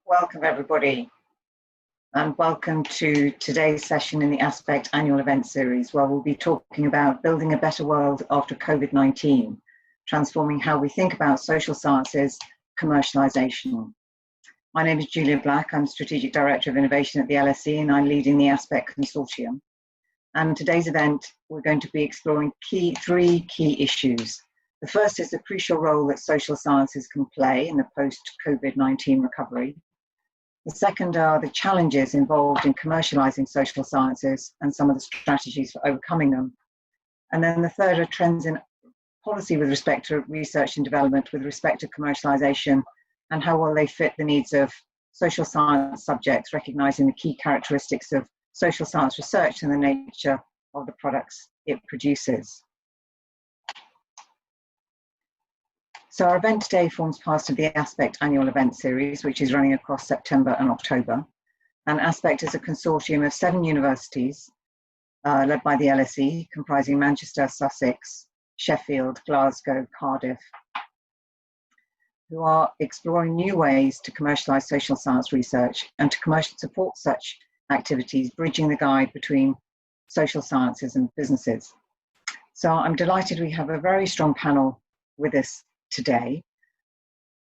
Welcome everybody, and welcome to today's session in the Aspect Annual Event Series, where we'll be talking about building a better world after COVID-19, transforming how we think about social sciences, commercialization. My name is Julia Black. I'm Strategic Director of Innovation at the LSE, and I'm leading the Aspect Consortium. And today's event, we're going to be exploring three key issues. The first is the crucial role that social sciences can play in the post-COVID-19 recovery. The second are the challenges involved in commercializing social sciences and some of the strategies for overcoming them. And then the third are trends in policy with respect to research and development, with respect to commercialization, and how will they fit the needs of social science subjects, recognizing the key characteristics of social science research and the nature of the products it produces. So our event today forms part of the Aspect Annual Event Series, which is running across September and October. And Aspect is a consortium of 7 universities led by the LSE, comprising Manchester, Sussex, Sheffield, Glasgow, Cardiff, who are exploring new ways to commercialise social science research and to support such activities, bridging the gap between social sciences and businesses. So I'm delighted we have a very strong panel with us today.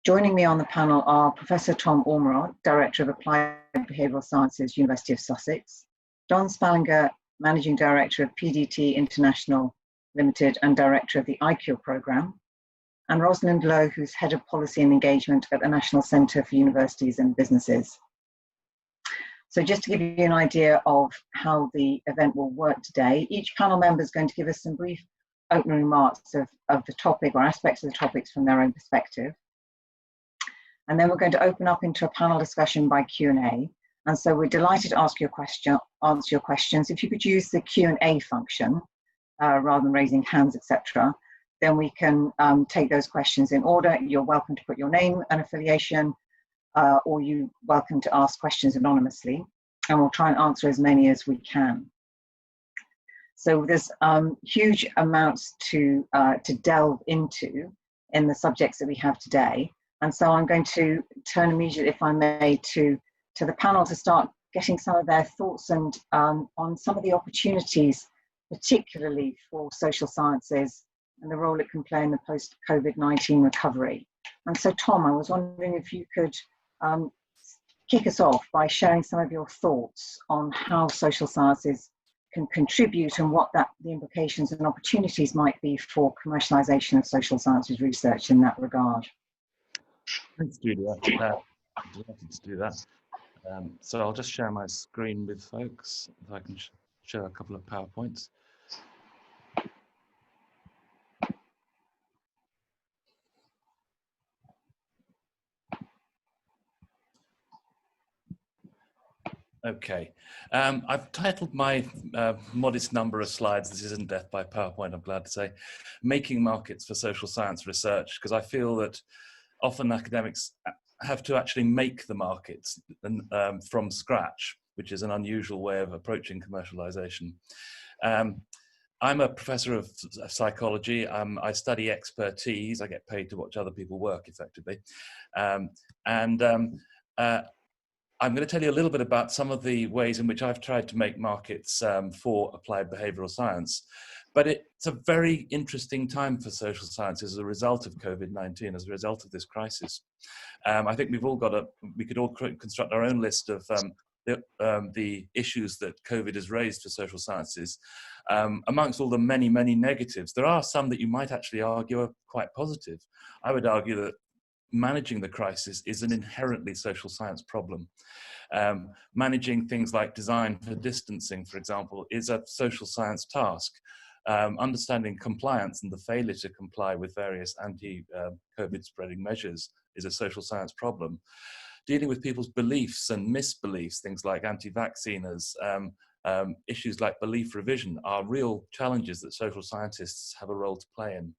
Joining me on the panel are Professor Tom Ormerod, Director of Applied Behavioural Sciences, University of Sussex, Don Spallinger, Managing Director of PDT International Limited and Director of the ICURE Programme, and Rosalind Lowe, who's Head of Policy and Engagement at the National Centre for Universities and Businesses. So just to give you an idea of how the event will work today, each panel member is going to give us some brief opening remarks of the topic or aspects of the topics from their own perspective. And then we're going to open up into a panel discussion by Q&A. And so we're delighted to answer your questions. If you could use the Q&A function rather than raising hands, etc., then we can take those questions in order. You're welcome to put your name and affiliation, or you're welcome to ask questions anonymously, and we'll try and answer as many as we can. So there's huge amounts to delve into in the subjects that we have today. And so I'm going to turn immediately, if I may, to the panel to start getting some of their thoughts and on some of the opportunities, particularly for social sciences and the role it can play in the post-COVID-19 recovery. And so Tom, I was wondering if you could kick us off by sharing some of your thoughts on how social sciences can contribute and what the implications and opportunities might be for commercialization of social sciences research in that regard. Thanks, Julia. I'm delighted to do that. So I'll just share my screen with folks, if I can show a couple of PowerPoints. Okay, I've titled my modest number of slides, this isn't death by PowerPoint, I'm glad to say, Making Markets for Social Science Research, because I feel that often academics have to actually make the markets from scratch, which is an unusual way of approaching commercialization. I'm a professor of psychology. I study expertise. I get paid to watch other people work, effectively. I'm going to tell you a little bit about some of the ways in which I've tried to make markets for applied behavioral science. But it's a very interesting time for social sciences as a result of COVID-19, as a result of this crisis. I think we could all construct our own list of the issues that COVID has raised for social sciences. Amongst all the many, many negatives, there are some that you might actually argue are quite positive. I would argue that managing the crisis is an inherently social science problem. Managing things like design for distancing, for example, is a social science task. Understanding compliance and the failure to comply with various anti-COVID spreading measures is a social science problem. Dealing with people's beliefs and misbeliefs, things like anti-vacciners, issues like belief revision are real challenges that social scientists have a role to play in.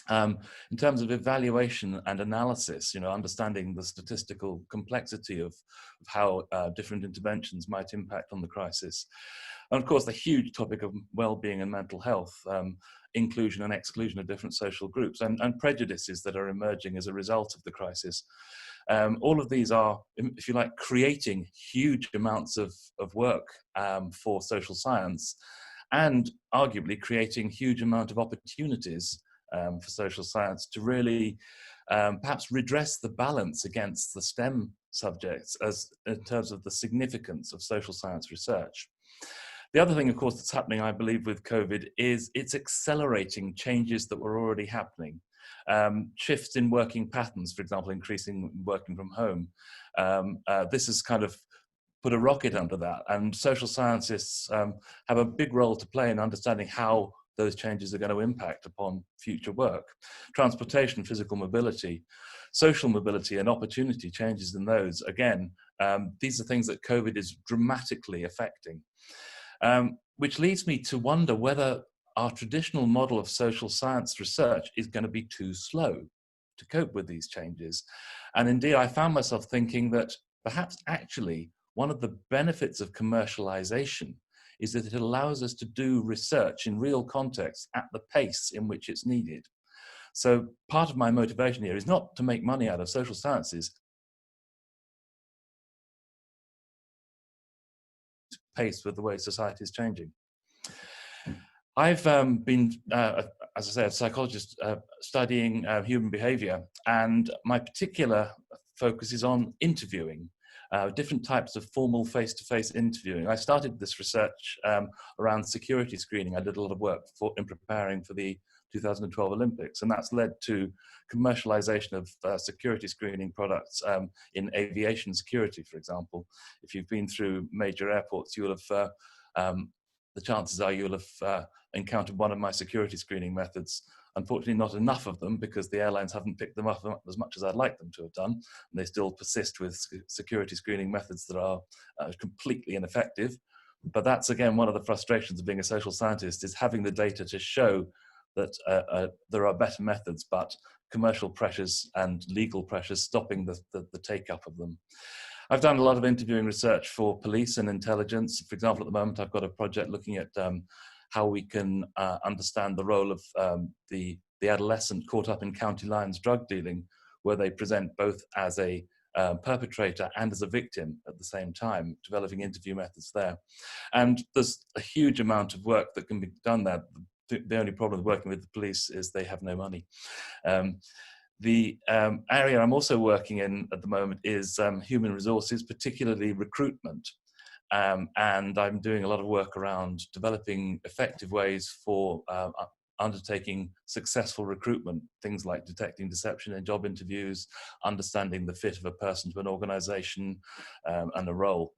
In terms of evaluation and analysis, understanding the statistical complexity of how different interventions might impact on the crisis. And of course, the huge topic of well-being and mental health, inclusion and exclusion of different social groups, and prejudices that are emerging as a result of the crisis. All of these are, if you like, creating huge amounts of work for social science, and arguably creating huge amount of opportunities for social science to really perhaps redress the balance against the STEM subjects as in terms of the significance of social science research. The other thing, of course, that's happening, I believe, with COVID is it's accelerating changes that were already happening. Shifts in working patterns, for example, increasing working from home. This has kind of put a rocket under that, and social scientists have a big role to play in understanding how those changes are going to impact upon future work. Transportation, physical mobility, social mobility and opportunity changes in those. Again, these are things that COVID is dramatically affecting. Which leads me to wonder whether our traditional model of social science research is going to be too slow to cope with these changes. And indeed, I found myself thinking that perhaps actually one of the benefits of commercialization is that it allows us to do research in real context at the pace in which it's needed. So part of my motivation here is not to make money out of social sciences, pace with the way society is changing. I've been, as I say, a psychologist studying human behavior, and my particular focus is on interviewing, different types of formal face-to-face interviewing. I started this research around security screening. I did a lot of work in preparing for the 2012 Olympics, and that's led to commercialization of security screening products in aviation security, for example. If you've been through major airports, you will have, the chances are you'll have encountered one of my security screening methods. Unfortunately, not enough of them because the airlines haven't picked them up as much as I'd like them to have done. And they still persist with security screening methods that are completely ineffective. But that's, again, one of the frustrations of being a social scientist, is having the data to show that there are better methods, but commercial pressures and legal pressures stopping the take-up of them. I've done a lot of interviewing research for police and intelligence. For example, at the moment, I've got a project looking at how we can understand the role of the adolescent caught up in county lines drug dealing, where they present both as a perpetrator and as a victim at the same time, developing interview methods there. And there's a huge amount of work that can be done there. The only problem with working with the police is they have no money. The area I'm also working in at the moment is human resources, particularly recruitment. And I'm doing a lot of work around developing effective ways for undertaking successful recruitment, things like detecting deception in job interviews, understanding the fit of a person to an organization and a role.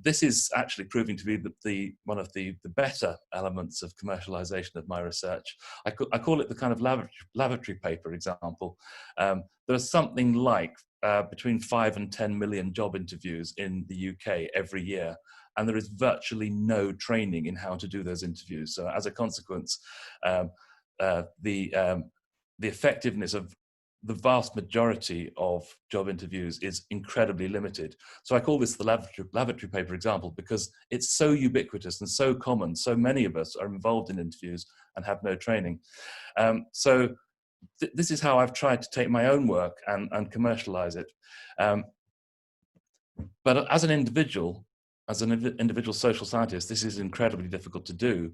This is actually proving to be one of the better elements of commercialization of my research. I call it the kind of lavatory paper example. There's something like between 5 and 10 million job interviews in the UK every year, and there is virtually no training in how to do those interviews. So as a consequence, the effectiveness of the vast majority of job interviews is incredibly limited. So I call this the lavatory paper example because it's so ubiquitous and so common. So many of us are involved in interviews and have no training. This is how I've tried to take my own work and commercialize it. But as an individual social scientist, this is incredibly difficult to do.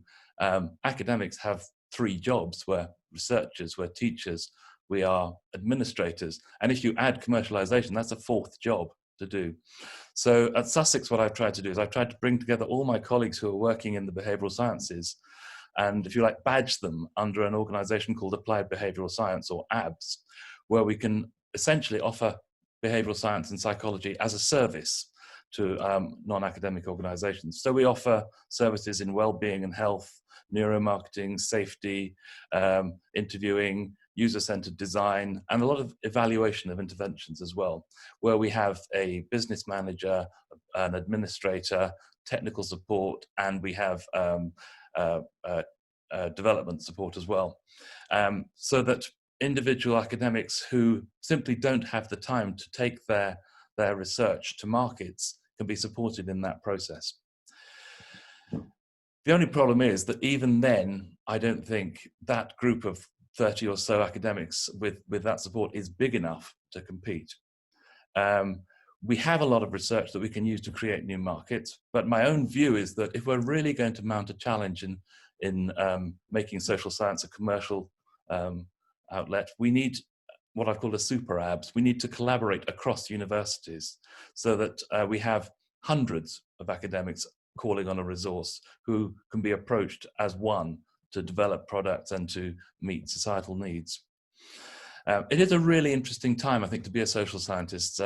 Academics have 3 jobs. We're researchers, we're teachers, we are administrators. And if you add commercialization, that's a 4th job to do. So at Sussex, what I've tried to do is I've tried to bring together all my colleagues who are working in the behavioral sciences and, if you like, badge them under an organization called Applied Behavioral Science, or ABS, where we can essentially offer behavioral science and psychology as a service to non-academic organizations. So we offer services in well-being and health, neuromarketing, safety, interviewing, user-centered design, and a lot of evaluation of interventions as well, where we have a business manager, an administrator, technical support, and we have development support as well. So that individual academics who simply don't have the time to take their research to markets can be supported in that process. The only problem is that even then, I don't think that group of 30 or so academics with that support is big enough to compete. We have a lot of research that we can use to create new markets, but my own view is that if we're really going to mount a challenge in making social science a commercial outlet, we need what I've called a super abs. We need to collaborate across universities so that we have hundreds of academics calling on a resource who can be approached as one to develop products and to meet societal needs. It is a really interesting time, I think, to be a social scientist.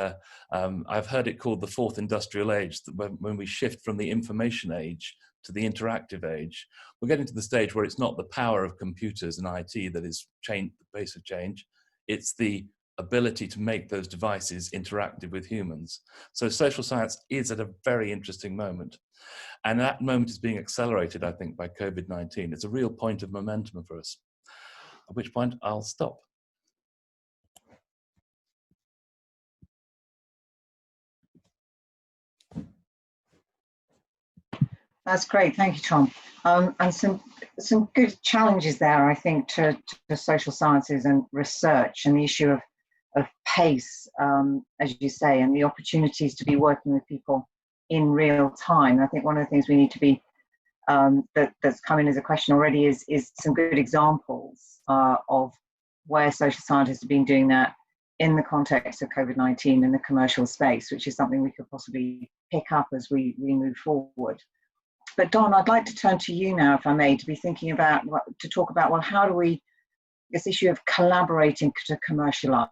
I've heard it called the fourth industrial age, when we shift from the information age to the interactive age. We're getting to the stage where it's not the power of computers and IT that is the pace of change. It's the ability to make those devices interactive with humans. So social science is at a very interesting moment. And that moment is being accelerated, I think, by COVID-19. It's a real point of momentum for us, at which point I'll stop. That's great, thank you, Tom. And some good challenges there, I think, to social sciences and research, and the issue of pace, as you say, and the opportunities to be working with people in real time. I think one of the things we need to be, that's come in as a question already, is some good examples of where social scientists have been doing that in the context of COVID-19 in the commercial space, which is something we could possibly pick up as we move forward. But Don, I'd like to turn to you now, if I may, to be thinking about, to talk about, well, how do we, this issue of collaborating to commercialize,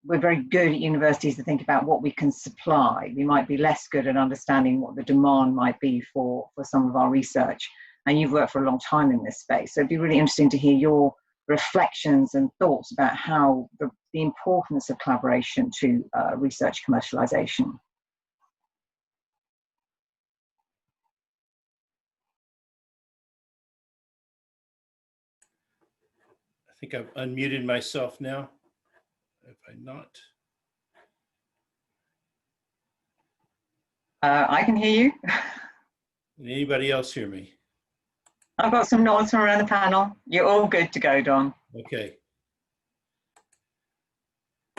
we're very good at universities to think about what we can supply. We might be less good at understanding what the demand might be for some of our research. And you've worked for a long time in this space. So it'd be really interesting to hear your reflections and thoughts about how the importance of collaboration to research commercialization. I think I've unmuted myself now. Have I not? I can hear you. Can anybody else hear me? I've got some nods from around the panel. You're all good to go, Don. Okay.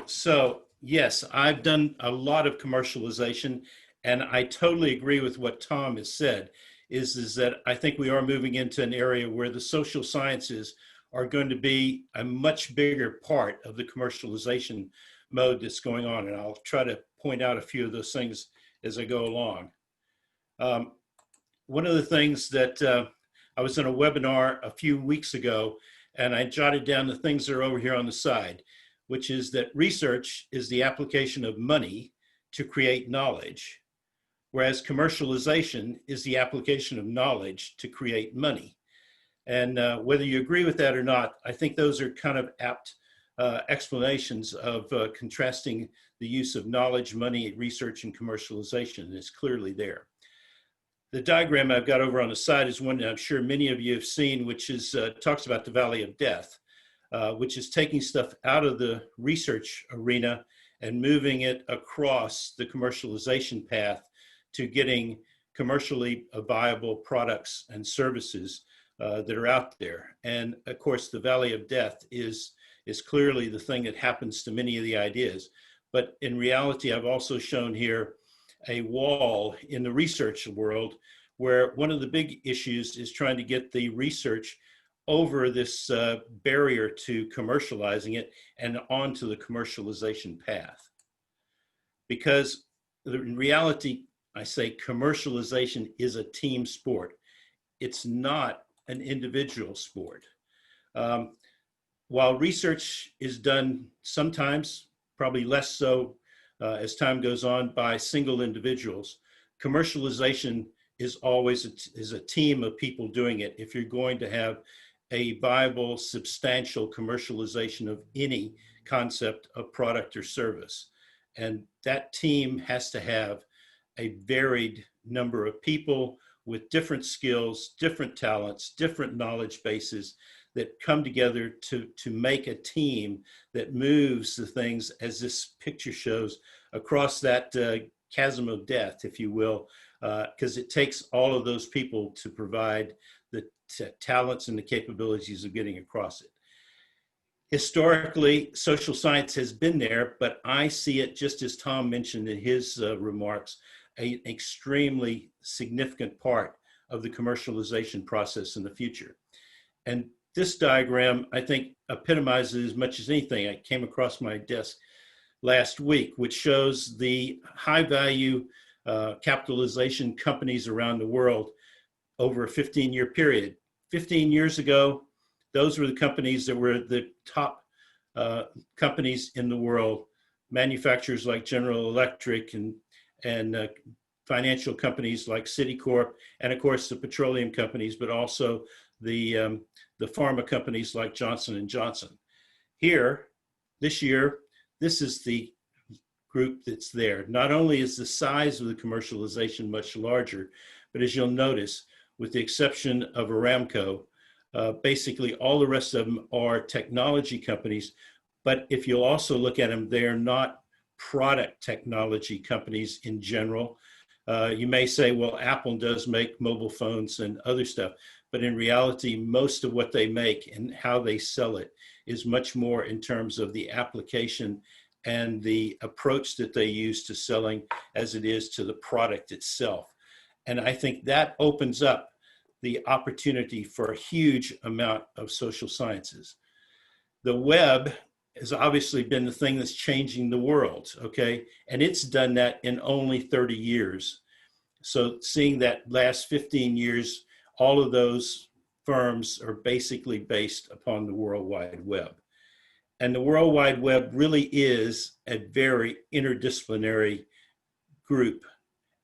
So yes, I've done a lot of commercialization, and I totally agree with what Tom has said, is that I think we are moving into an area where the social sciences are going to be a much bigger part of the commercialization mode that's going on. And I'll try to point out a few of those things as I go along. One of the things that I was in a webinar a few weeks ago, and I jotted down the things that are over here on the side, which is that research is the application of money to create knowledge, whereas commercialization is the application of knowledge to create money. And whether you agree with that or not, I think those are kind of apt explanations of contrasting the use of knowledge, money, research, and commercialization. And it's clearly there. The diagram I've got over on the side is one that I'm sure many of you have seen, which is talks about the Valley of Death, which is taking stuff out of the research arena and moving it across the commercialization path to getting commercially viable products and services that are out there. And of course, the Valley of Death is clearly the thing that happens to many of the ideas. But in reality, I've also shown here a wall in the research world where one of the big issues is trying to get the research over this barrier to commercializing it and onto the commercialization path. Because in reality, I say commercialization is a team sport. It's not an individual sport. While research is done sometimes, probably less so as time goes on, by single individuals, commercialization is always a team of people doing it if you're going to have a viable, substantial commercialization of any concept of product or service. And that team has to have a varied number of people with different skills, different talents, different knowledge bases that come together to make a team that moves the things, as this picture shows, across that chasm of death, if you will, because it takes all of those people to provide the talents and the capabilities of getting across it. Historically, social science has been there, but I see it, just as Tom mentioned in his remarks, an extremely significant part of the commercialization process in the future. And this diagram, I think, epitomizes as much as anything. I came across my desk last week, which shows the high value capitalization companies around the world over a 15-year period. 15 years ago, those were the companies that were the top companies in the world, manufacturers like General Electric and financial companies like Citicorp, and of course the petroleum companies, but also the pharma companies like Johnson & Johnson. Here, this year, this is the group that's there. Not only is the size of the commercialization much larger, but as you'll notice, with the exception of Aramco, basically all the rest of them are technology companies. But if you'll also look at them, they are not product technology companies in general. You may say, well, Apple does make mobile phones and other stuff, but in reality, most of what they make and how they sell it is much more in terms of the application and the approach that they use to selling as it is to the product itself. And I think that opens up the opportunity for a huge amount of social sciences. The web has obviously been the thing that's changing the world, okay? And it's done that in only 30 years. So seeing that last 15 years, all of those firms are basically based upon the World Wide Web. And the World Wide Web really is a very interdisciplinary group,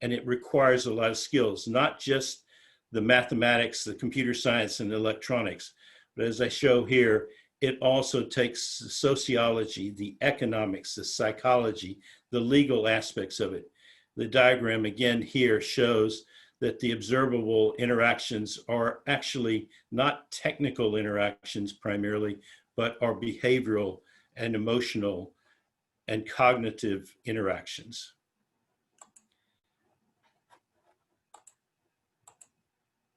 and it requires a lot of skills, not just the mathematics, the computer science, and the electronics, but as I show here, it also takes the sociology, the economics, the psychology, the legal aspects of it. The diagram again here shows that the observable interactions are actually not technical interactions primarily, but are behavioral and emotional and cognitive interactions.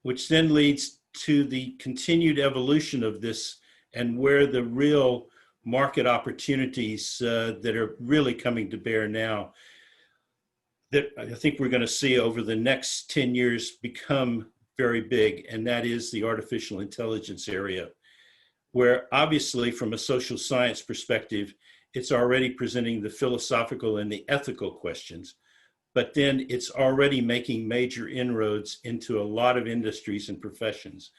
Which then leads to the continued evolution of this and where the real market opportunities that are really coming to bear now, that I think we're going to see over the next 10 years become very big, and that is the artificial intelligence area, where obviously from a social science perspective, it's already presenting the philosophical and the ethical questions, but then it's already making major inroads into a lot of industries and professions.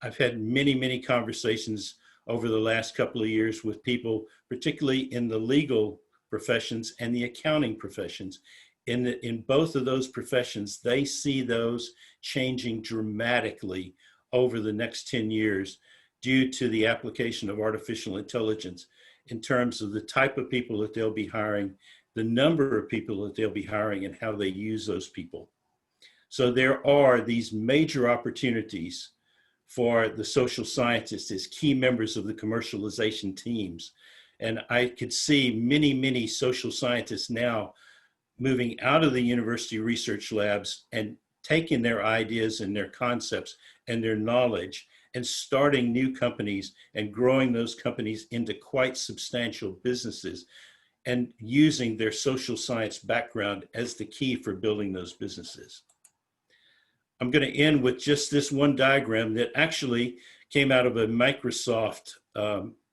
I've had many, many conversations over the last couple of years with people, particularly in the legal professions and the accounting professions. In both of those professions, they see those changing dramatically over the next 10 years due to the application of artificial intelligence in terms of the type of people that they'll be hiring, the number of people that they'll be hiring, and how they use those people. So there are these major opportunities for the social scientists as key members of the commercialization teams. And I could see many, many social scientists now moving out of the university research labs and taking their ideas and their concepts and their knowledge and starting new companies and growing those companies into quite substantial businesses and using their social science background as the key for building those businesses. I'm going to end with just this one diagram that actually came out of a Microsoft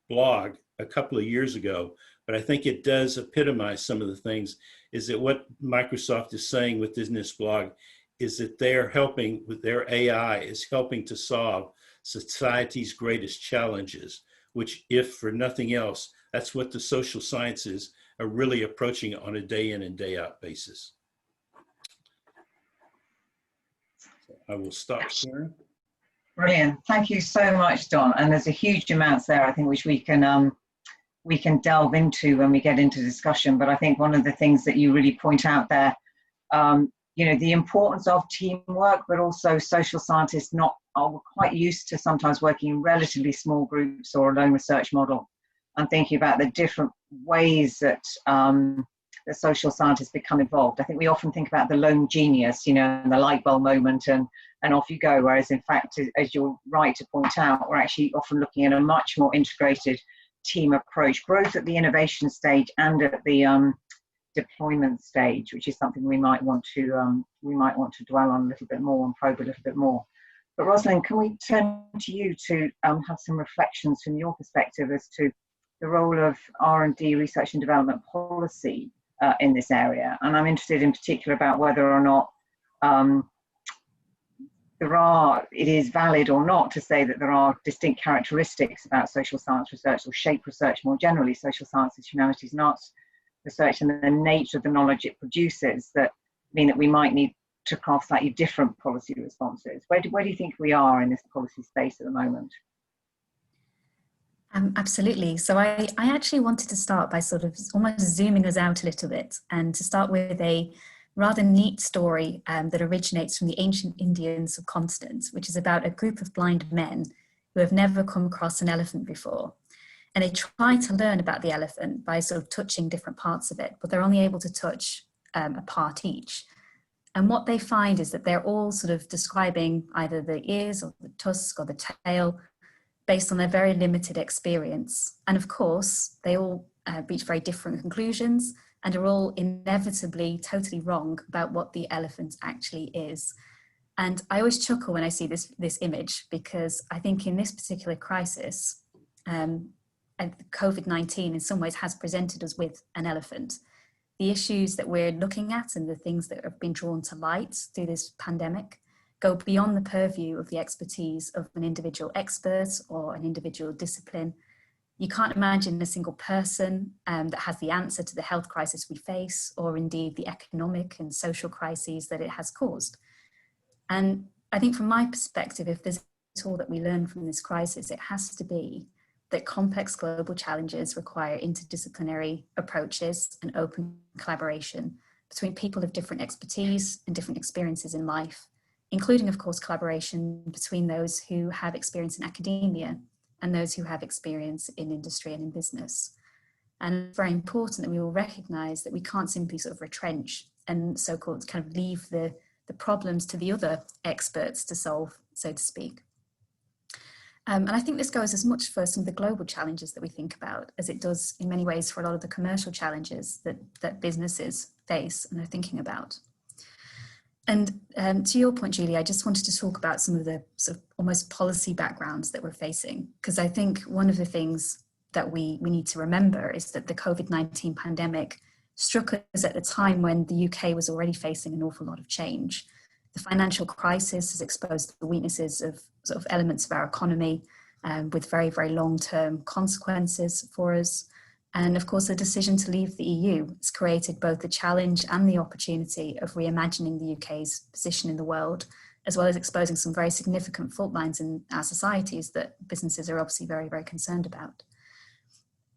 blog a couple of years ago, but I think it does epitomize some of the things. Is that what Microsoft is saying within this blog is that they're helping with their AI is helping to solve society's greatest challenges, which if for nothing else, that's what the social sciences are really approaching on a day in and day out basis. I will stop sharing. Brilliant. Thank you so much, Don. And there's a huge amounts there, I think, which we can delve into when we get into discussion. But I think one of the things that you really point out there, you know, the importance of teamwork, but also social scientists are quite used to sometimes working in relatively small groups or a lone research model, and thinking about the different ways that the social scientists become involved. I think we often think about the lone genius, you know, and the light bulb moment and off you go. Whereas in fact, as you're right to point out, we're actually often looking at a much more integrated team approach, both at the innovation stage and at the deployment stage, which is something we might want to dwell on a little bit more and probe a little bit more. But Rosalind, can we turn to you to have some reflections from your perspective as to the role of R&D, research and development policy in this area? And I'm interested in particular about whether or not it is valid or not to say that there are distinct characteristics about social science research or shape research more generally, social sciences, humanities and arts research, and the nature of the knowledge it produces that mean that we might need to craft slightly different policy responses. Where do you think we are in this policy space at the moment? Absolutely. So I actually wanted to start by sort of almost zooming us out a little bit, and to start with a rather neat story that originates from the ancient Indian subcontinent, which is about a group of blind men who have never come across an elephant before. And they try to learn about the elephant by sort of touching different parts of it, but they're only able to touch a part each. And what they find is that they're all sort of describing either the ears or the tusk or the tail based on their very limited experience. And of course, they all reach very different conclusions and are all inevitably totally wrong about what the elephant actually is. And I always chuckle when I see this image, because I think in this particular crisis, COVID-19 in some ways has presented us with an elephant. The issues that we're looking at and the things that have been drawn to light through this pandemic go beyond the purview of the expertise of an individual expert or an individual discipline. You can't imagine a single person that has the answer to the health crisis we face, or indeed the economic and social crises that it has caused. And I think from my perspective, if there's a tool that we learn from this crisis, it has to be that complex global challenges require interdisciplinary approaches and open collaboration between people of different expertise and different experiences in life, including, of course, collaboration between those who have experience in academia and those who have experience in industry and in business. And it's very important that we all recognize that we can't simply sort of retrench and so-called kind of leave the problems to the other experts to solve, so to speak. And I think this goes as much for some of the global challenges that we think about as it does in many ways for a lot of the commercial challenges that businesses face and are thinking about. And to your point, Julie, I just wanted to talk about some of the sort of almost policy backgrounds that we're facing, because I think one of the things that we need to remember is that the COVID-19 pandemic struck us at a time when the UK was already facing an awful lot of change. The financial crisis has exposed the weaknesses of sort of elements of our economy with very, very long-term consequences for us. And of course, the decision to leave the EU has created both the challenge and the opportunity of reimagining the UK's position in the world, as well as exposing some very significant fault lines in our societies that businesses are obviously very, very concerned about.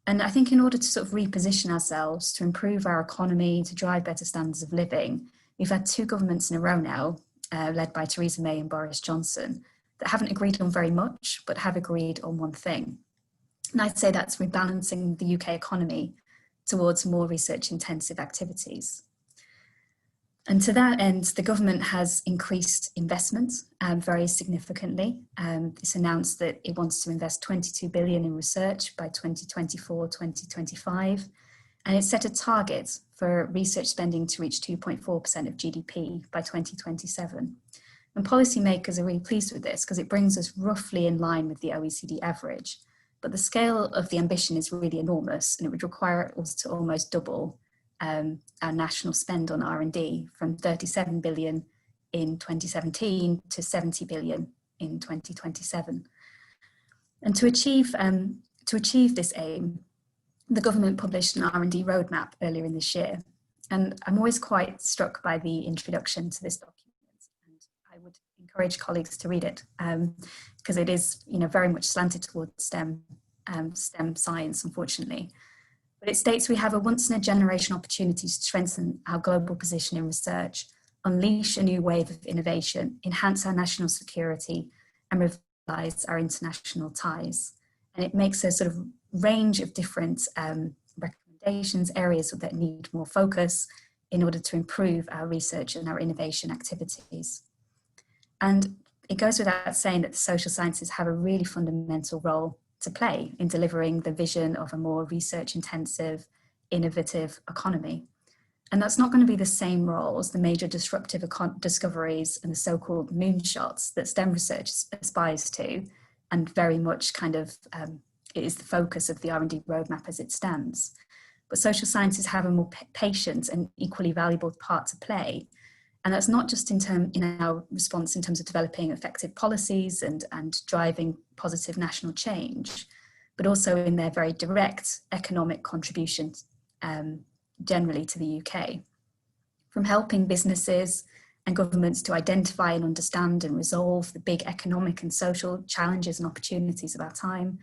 And I think in order to sort of reposition ourselves, to improve our economy, to drive better standards of living, we've had two governments in a row now, led by Theresa May and Boris Johnson, that haven't agreed on very much, but have agreed on one thing. And I'd say that's rebalancing the UK economy towards more research-intensive activities. And to that end, the government has increased investment very significantly. It's announced that it wants to invest 22 billion in research by 2024, 2025. And it set a target for research spending to reach 2.4% of GDP by 2027. And policymakers are really pleased with this because it brings us roughly in line with the OECD average. But the scale of the ambition is really enormous, and it would require us to almost double our national spend on R&D from 37 billion in 2017 to 70 billion in 2027. And to achieve this aim, the government published an R&D roadmap earlier in this year. And I'm always quite struck by the introduction to this document. And I would encourage colleagues to read it because it is, very much slanted towards STEM science, unfortunately. But it states we have a once-in-a-generation opportunity to strengthen our global position in research, unleash a new wave of innovation, enhance our national security, and revitalize our international ties. And it makes a sort of range of different recommendations, areas that need more focus in order to improve our research and our innovation activities. And it goes without saying that the social sciences have a really fundamental role to play in delivering the vision of a more research-intensive, innovative economy. And that's not going to be the same role as the major disruptive discoveries and the so-called moonshots that STEM research aspires to, and very much kind of it is the focus of the R&D roadmap as it stands. But social sciences have a more patient and equally valuable part to play. And that's not just in our response in terms of developing effective policies and driving positive national change, but also in their very direct economic contributions generally to the UK. From helping businesses and governments to identify and understand and resolve the big economic and social challenges and opportunities of our time,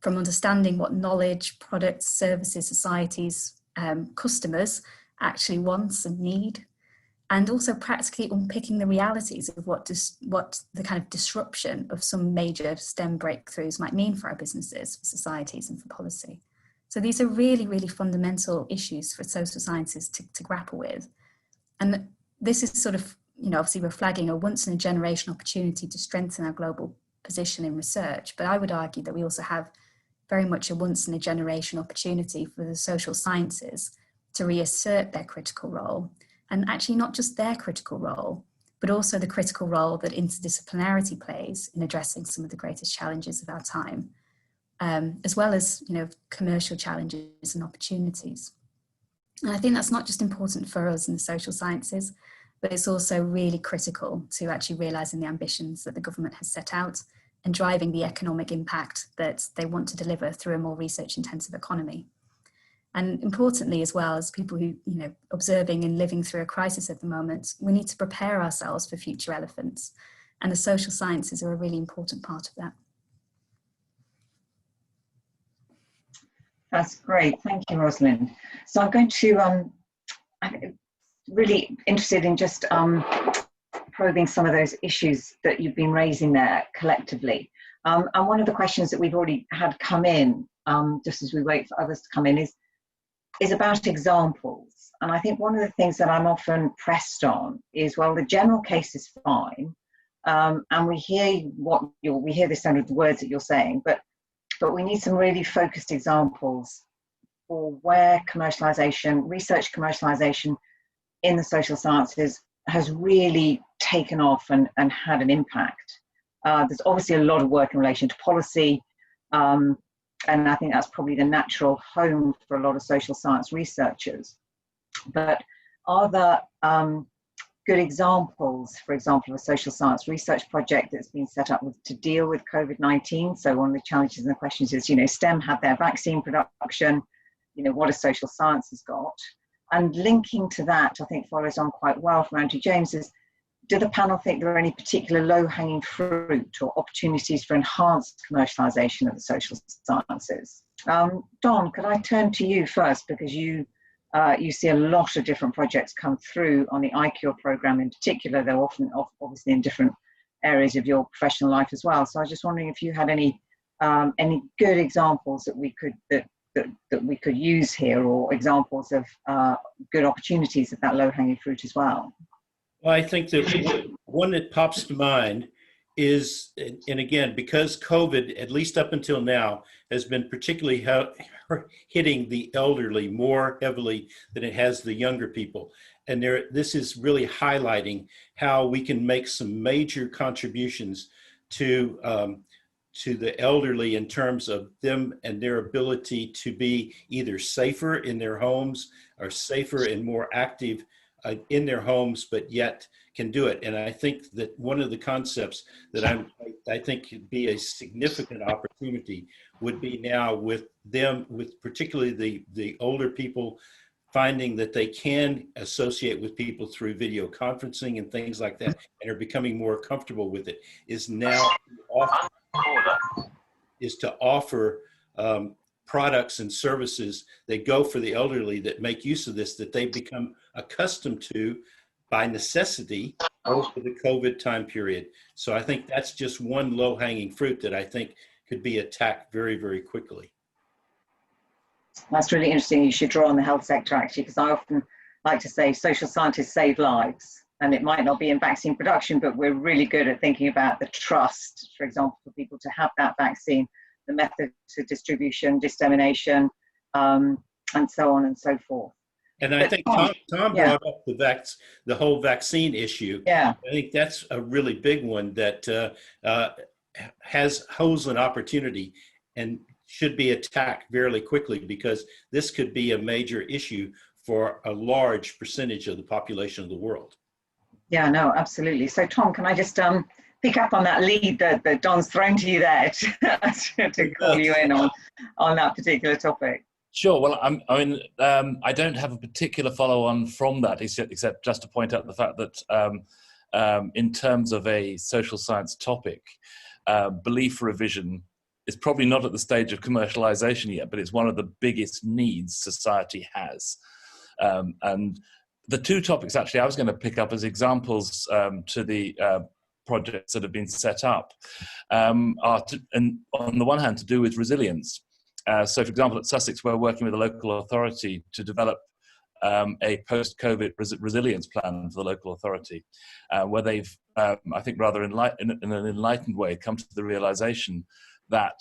from understanding what knowledge, products, services, societies, customers actually want and need, and also practically unpicking the realities of what the kind of disruption of some major STEM breakthroughs might mean for our businesses, for societies, and for policy. So these are really, really fundamental issues for social sciences to grapple with. And this is sort of, obviously we're flagging a once in a generation opportunity to strengthen our global position in research, but I would argue that we also have very much a once in a generation opportunity for the social sciences to reassert their critical role. And actually not just their critical role, but also the critical role that interdisciplinarity plays in addressing some of the greatest challenges of our time, as well as commercial challenges and opportunities. And I think that's not just important for us in the social sciences, but it's also really critical to actually realising the ambitions that the government has set out and driving the economic impact that they want to deliver through a more research-intensive economy. And importantly, as well as people who, observing and living through a crisis at the moment, we need to prepare ourselves for future elephants. And the social sciences are a really important part of that. That's great. Thank you, Rosalind. So I'm going to, I'm really interested in just probing some of those issues that you've been raising there collectively. And one of the questions that we've already had come in, just as we wait for others to come in, is about examples. And I think one of the things that I'm often pressed on is, well, the general case is fine, and we hear we hear the sound of the words that you're saying, but we need some really focused examples for where commercialization, research commercialization in the social sciences has really taken off and had an impact. There's obviously a lot of work in relation to policy, and I think that's probably the natural home for a lot of social science researchers. But are there good examples, for example, of a social science research project that's been set up to deal with COVID-19? So one of the challenges and the questions is, STEM had their vaccine production, what has social sciences got? And linking to that, I think follows on quite well from Andrew James, is, do the panel think there are any particular low-hanging fruit or opportunities for enhanced commercialization of the social sciences? Don, could I turn to you first, because you see a lot of different projects come through on the iCure program in particular. They're often obviously in different areas of your professional life as well. So I was just wondering if you had any good examples that we could use here, or examples of good opportunities of that low-hanging fruit as well. Well, I think that one that pops to mind is, and again, because COVID, at least up until now, has been particularly hitting the elderly more heavily than it has the younger people. And this is really highlighting how we can make some major contributions to the elderly in terms of them and their ability to be either safer in their homes or safer and more active in their homes, but yet can do it. And I think that one of the concepts that I think could be a significant opportunity would be now with particularly the older people, finding that they can associate with people through video conferencing and things like that, and are becoming more comfortable with it, is to offer products and services that go for the elderly that make use of this, that they've become accustomed to by necessity over the COVID time period. So I think that's just one low-hanging fruit that I think could be attacked very, very quickly. That's really interesting. You should draw on the health sector, actually, because I often like to say social scientists save lives. And it might not be in vaccine production, but we're really good at thinking about the trust, for example, for people to have that vaccine the methods of distribution, dissemination, and so on and so forth. And I think Tom yeah. brought up the whole vaccine issue. Yeah. I think that's a really big one that holds an opportunity and should be attacked very quickly, because this could be a major issue for a large percentage of the population of the world. Yeah, no, absolutely. So Tom, can I just pick up on that lead that Don's thrown to you there to call you in on that particular topic? Sure. Well, I don't have a particular follow-on from that, except just to point out the fact that in terms of a social science topic, belief revision is probably not at the stage of commercialization yet, but it's one of the biggest needs society has. And the two topics actually I was going to pick up as examples to the projects that have been set up are and on the one hand to do with resilience. So for example, at Sussex, we're working with a local authority to develop a post-COVID resilience plan for the local authority, where they've, I think rather in an enlightened way, come to the realization that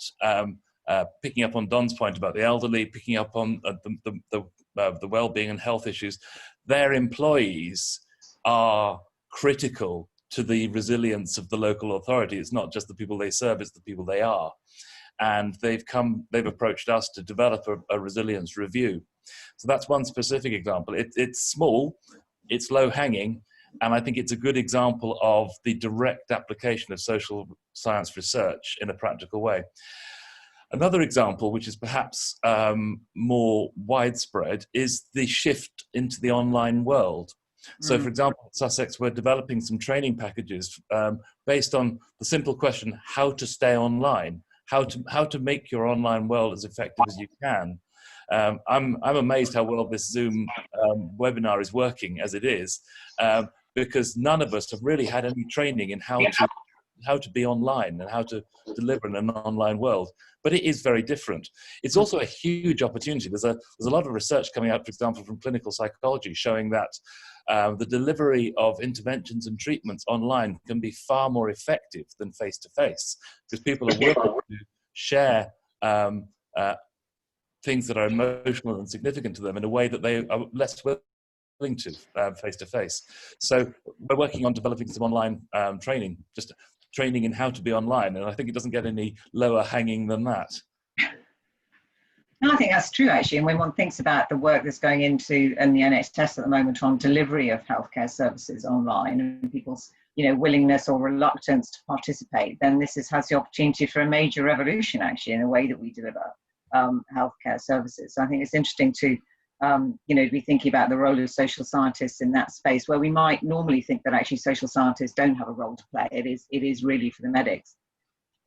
picking up on Don's point about the elderly, picking up on the well-being and health issues, their employees are critical to the resilience of the local authority. It's not just the people they serve, it's the people they are. And they've approached us to develop a resilience review. So that's one specific example. It's small, it's low hanging, and I think it's a good example of the direct application of social science research in a practical way. Another example, which is perhaps more widespread, is the shift into the online world. So, for example, at Sussex, we're developing some training packages based on the simple question, how to stay online, how to make your online world as effective as you can. I'm amazed how well this Zoom webinar is working as it is, because none of us have really had any training in how to be online and how to deliver in an online world. But it is very different. It's also a huge opportunity. There's a lot of research coming out, for example, from clinical psychology, showing that the delivery of interventions and treatments online can be far more effective than face-to-face, because people are willing to share things that are emotional and significant to them in a way that they are less willing to face-to-face. So we're working on developing some online training, just training in how to be online, and I think it doesn't get any lower hanging than that. No, I think that's true, actually. And when one thinks about the work that's going into in the NHS at the moment on delivery of healthcare services online and people's willingness or reluctance to participate, then this has the opportunity for a major revolution, actually, in the way that we deliver healthcare services. So I think it's interesting to be thinking about the role of social scientists in that space, where we might normally think that actually social scientists don't have a role to play. It is really for the medics.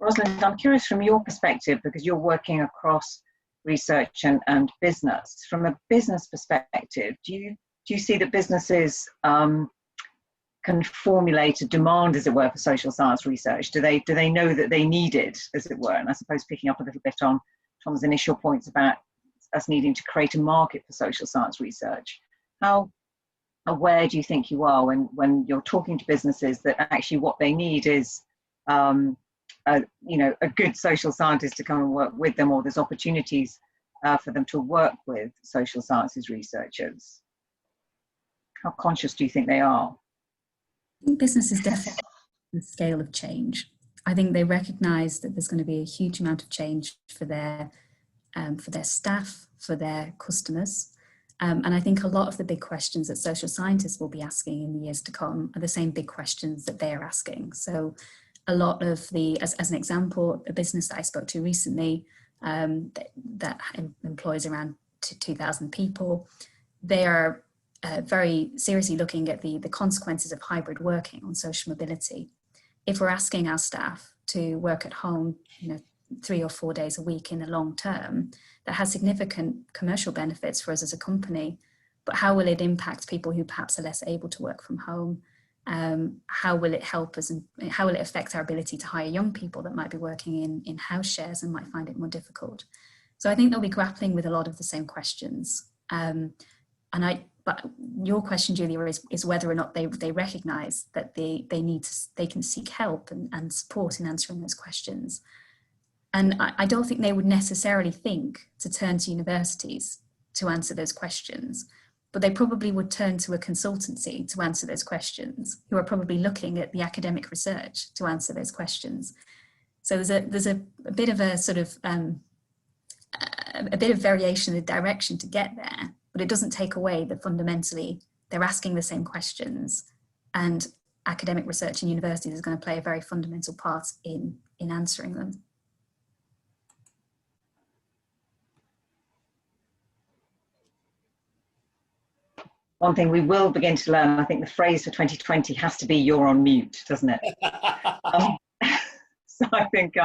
Rosalind, I'm curious from your perspective, because you're working across research and business. From a business perspective, do you see that businesses can formulate a demand, as it were, for social science research? Do they know that they need it, as it were? And I suppose picking up a little bit on Tom's initial points about us needing to create a market for social science research, how aware do you think you are when you're talking to businesses that actually what they need is a good social scientist to come and work with them, or there's opportunities for them to work with social sciences researchers? How conscious do you think they are? I think businesses definitely the scale of change. I think they recognise that there's going to be a huge amount of change for their staff, for their customers. And I think a lot of the big questions that social scientists will be asking in the years to come are the same big questions that they're asking. So a lot of as an example, a business that I spoke to recently that employs around 2,000 people, they are very seriously looking at the consequences of hybrid working on social mobility. If we're asking our staff to work at home, 3 or 4 days a week in the long term, that has significant commercial benefits for us as a company. But how will it impact people who perhaps are less able to work from home? How will it help us, and how will it affect our ability to hire young people that might be working in house shares and might find it more difficult? So I think they'll be grappling with a lot of the same questions. But your question, Julia, is whether or not they recognise that they can seek help and support in answering those questions. And I don't think they would necessarily think to turn to universities to answer those questions, but they probably would turn to a consultancy to answer those questions, who are probably looking at the academic research to answer those questions. So there's a bit of a sort of a bit of variation in the direction to get there, but it doesn't take away that fundamentally they're asking the same questions, and academic research in universities is going to play a very fundamental part in answering them. One thing we will begin to learn, I think the phrase for 2020 has to be "you're on mute," doesn't it? So I think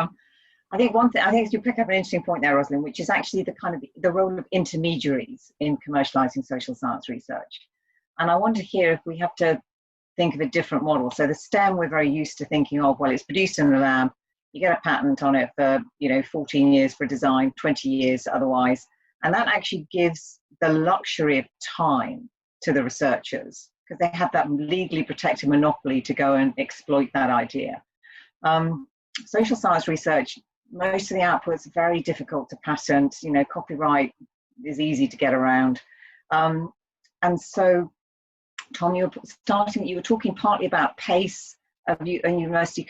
one thing, I think you pick up an interesting point there, Rosalind, which is actually the role of intermediaries in commercializing social science research. And I want to hear if we have to think of a different model. So the STEM, we're very used to thinking of, well, it's produced in the lab, you get a patent on it for 14 years for design, 20 years otherwise, and that actually gives the luxury of time to the researchers, because they have that legally protected monopoly to go and exploit that idea. Social science research, most of the outputs are very difficult to patent. Copyright is easy to get around. And so, Tom, you were talking partly about pace of university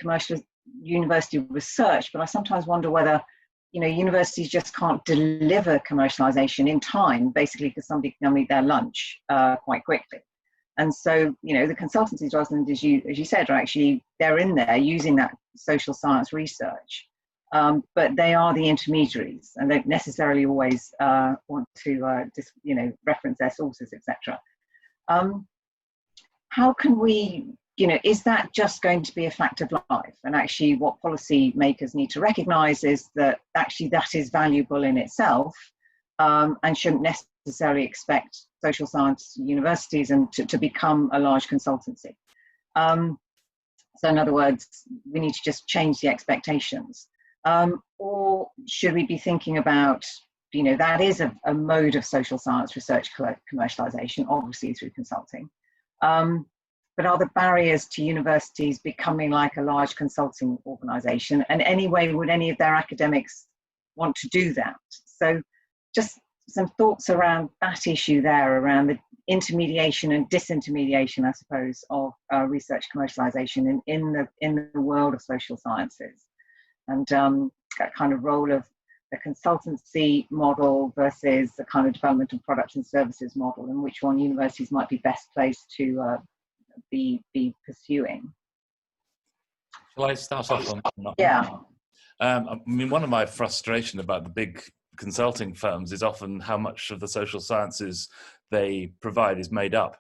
research, but I sometimes wonder whether universities just can't deliver commercialization in time, basically because somebody can eat their lunch quite quickly. And so, the consultancies, Rosalind, as you said, are actually, they're in there using that social science research, but they are the intermediaries, and they don't necessarily always want to reference their sources, etc. How can we, is that just going to be a fact of life? And actually what policy makers need to recognize is that actually that is valuable in itself, and shouldn't necessarily expect social science universities to become a large consultancy. So in other words, we need to just change the expectations. Or should we be thinking about, that is a mode of social science research commercialization, obviously through consulting. But are the barriers to universities becoming like a large consulting organization? And anyway, would any of their academics want to do that? So just some thoughts around that issue there, around the intermediation and disintermediation, I suppose, of research commercialization in the world of social sciences, and that kind of role of the consultancy model versus the kind of development of products and services model, and which one universities might be best placed to be pursuing. Shall I start off on that? Yeah. I mean, one of my frustration about the big consulting firms is often how much of the social sciences they provide is made up,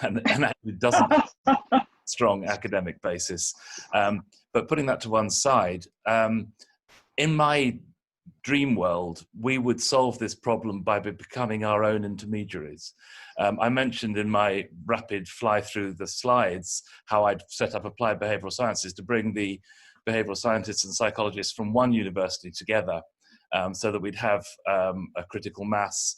and actually doesn't have a strong academic basis. But putting that to one side, in my dream world, we would solve this problem by becoming our own intermediaries. I mentioned in my rapid fly through the slides how I'd set up applied behavioral sciences to bring the behavioral scientists and psychologists from one university together, so that we'd have a critical mass,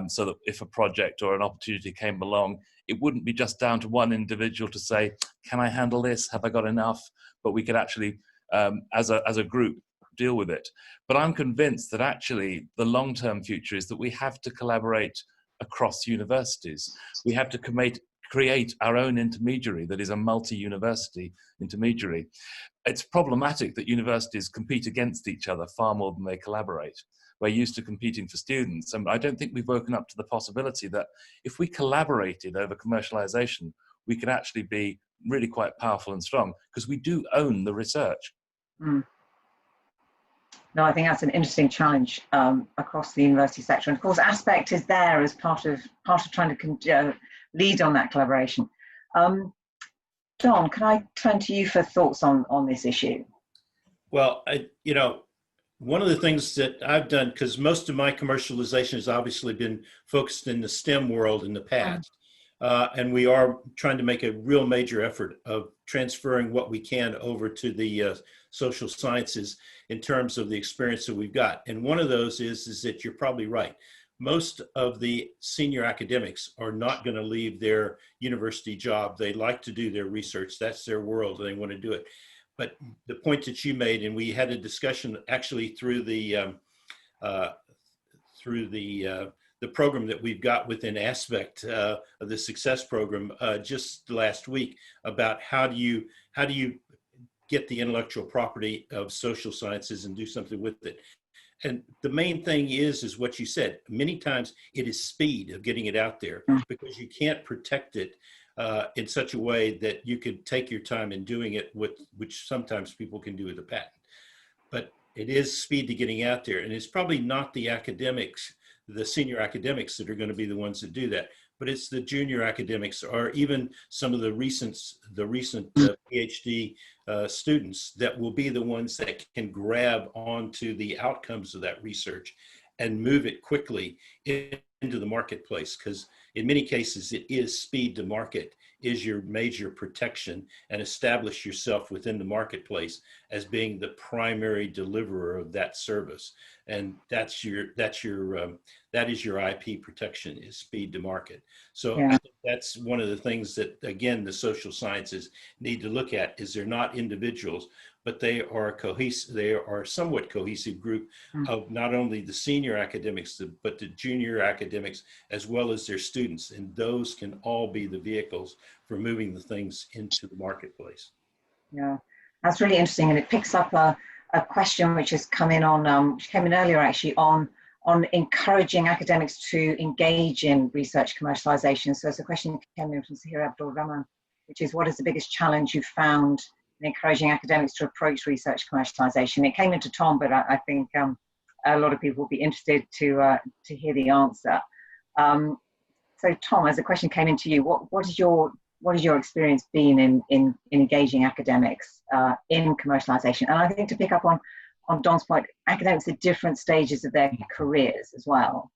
so that if a project or an opportunity came along, it wouldn't be just down to one individual to say, can I handle this? Have I got enough? But we could actually, as a group, deal with it. But I'm convinced that actually the long-term future is that we have to collaborate across universities. We have to create our own intermediary that is a multi-university intermediary. It's problematic that universities compete against each other far more than they collaborate. We're used to competing for students, and I don't think we've woken up to the possibility that if we collaborated over commercialization, we could actually be really quite powerful and strong, because we do own the research. Mm. No, I think that's an interesting challenge across the university sector. And of course, Aspect is there as part of trying to lead on that collaboration. John, can I turn to you for thoughts on this issue? Well, one of the things that I've done, because most of my commercialization has obviously been focused in the STEM world in the past, and we are trying to make a real major effort of transferring what we can over to the social sciences in terms of the experience that we've got. And one of those is that you're probably right. Most of the senior academics are not going to leave their university job. They like to do their research. That's their world, and they want to do it. but the point that you made, and we had a discussion actually through the program that we've got within Aspect of the Success Program just last week, about how do you get the intellectual property of social sciences and do something with it. And the main thing is what you said. Many times it is speed of getting it out there, because you can't protect it in such a way that you could take your time in doing it, which sometimes people can do with a patent. But it is speed to getting out there. And it's probably not the academics, the senior academics, that are going to be the ones that do that, but it's the junior academics, or even some of the recent PhD students, that will be the ones that can grab onto the outcomes of that research and move it quickly into the marketplace. Because in many cases, it is speed to market is your major protection, and establish yourself within the marketplace as being the primary deliverer of that service. And that is your IP protection, is speed to market. So I think that's one of the things that, again, the social sciences need to look at, is they're not individuals, but they are cohesive. They are a somewhat cohesive group of not only the senior academics, but the junior academics, as well as their students. And those can all be the vehicles for moving the things into the marketplace. Yeah, that's really interesting. And it picks up a question which has come in on, which came in earlier actually, on encouraging academics to engage in research commercialization. So it's a question that came in from Sahir Abdul Rahman, which is, what is the biggest challenge you've found in encouraging academics to approach research commercialization? It came into Tom, but I think a lot of people will be interested to hear the answer. So Tom, as a question came into you, what is your experience been in engaging academics in commercialization? And I think, to pick up on Don's point, academics at different stages of their careers as well.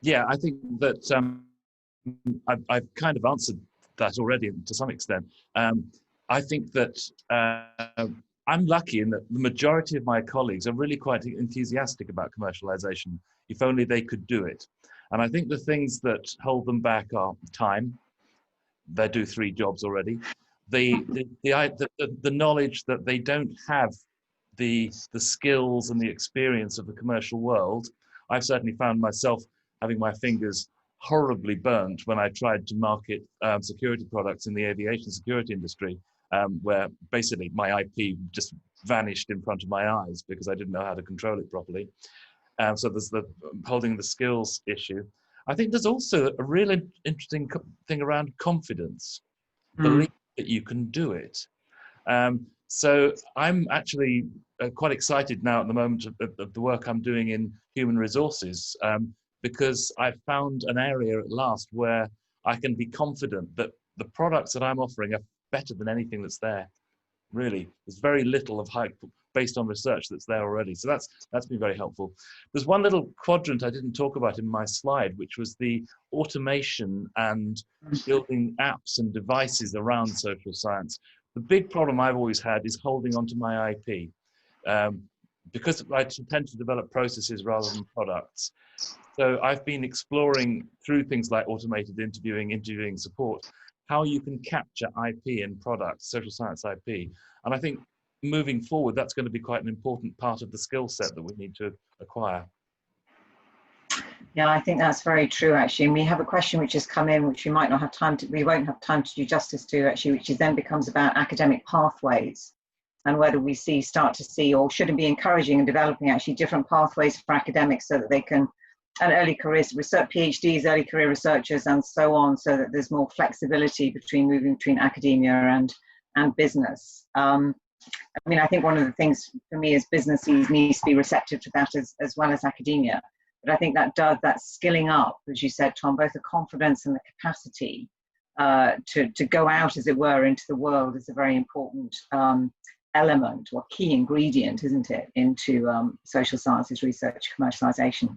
Yeah, I think that I've kind of answered that already to some extent. I think that I'm lucky in that the majority of my colleagues are really quite enthusiastic about commercialization, if only they could do it. And I think the things that hold them back are time. They do 3 jobs already. The knowledge that they don't have the skills and the experience of the commercial world. I've certainly found myself having my fingers horribly burnt when I tried to market security products in the aviation security industry, where basically my IP just vanished in front of my eyes because I didn't know how to control it properly. So there's the holding the skills issue. I think there's also a really interesting thing around confidence, belief that you can do it. So I'm actually quite excited now at the moment of the work I'm doing in human resources, because I've found an area at last where I can be confident that the products that I'm offering are better than anything that's there. Really, there's very little of hype based on research that's there already. So that's been very helpful. There's one little quadrant I didn't talk about in my slide, which was the automation and building apps and devices around social science. The big problem I've always had is holding onto my IP, because I tend to develop processes rather than products. So I've been exploring, through things like automated interviewing support, how you can capture IP in products, social science IP. And I think moving forward, that's going to be quite an important part of the skill set that we need to acquire. Yeah, I think that's very true, actually. And we have a question which has come in, which we won't have time to do justice to, actually, which then becomes about academic pathways, and whether we start to see, or should be encouraging and developing actually different pathways for academics, so that they can, and early careers, research PhDs, early career researchers, and so on, so that there's more flexibility moving between academia and business. I mean, I think one of the things for me is business needs to be receptive to that as well as academia. But I think that skilling up, as you said, Tom, both the confidence and the capacity to go out, as it were, into the world is a very important element, or key ingredient, isn't it, into social sciences research commercialization.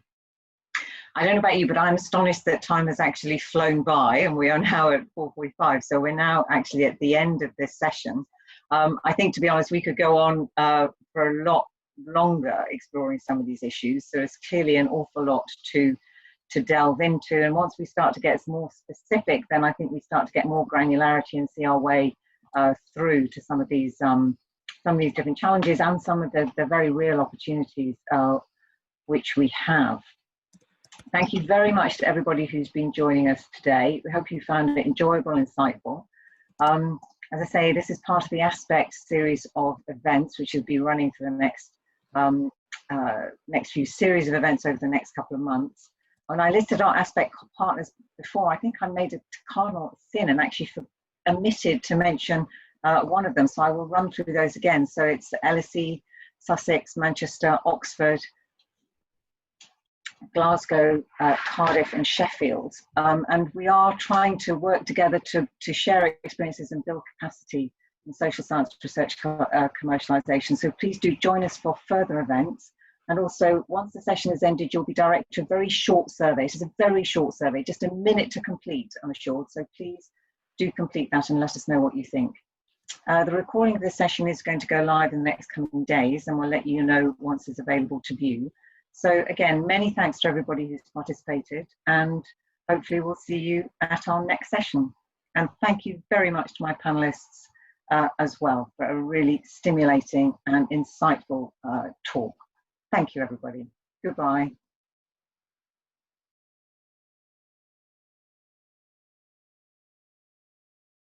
I don't know about you, but I'm astonished that time has actually flown by, and we are now at 4:45. So we're now actually at the end of this session. I think, to be honest, we could go on for a lot longer exploring some of these issues. So it's clearly an awful lot to delve into. And once we start to get more specific, then I think we start to get more granularity and see our way through to some of these different challenges and some of the very real opportunities which we have. Thank you very much to everybody who's been joining us today. We hope you found it enjoyable and insightful. As I say, this is part of the Aspect series of events, which will be running for the next few series of events over the next couple of months. When I listed our Aspect partners before, I think I made a cardinal sin and actually omitted to mention one of them. So I will run through those again. So it's LSE, Sussex, Manchester, Oxford, Glasgow, Cardiff and Sheffield. And we are trying to work together to share experiences and build capacity in social science research commercialization. So please do join us for further events. And also, once the session is ended, you'll be directed to a very short survey. This is a very short survey, just a minute to complete, I'm assured. So please do complete that and let us know what you think. The recording of this session is going to go live in the next coming days, and we'll let you know once it's available to view. So again, many thanks to everybody who's participated, and hopefully we'll see you at our next session. And thank you very much to my panelists as well for a really stimulating and insightful talk. Thank you, everybody. Goodbye.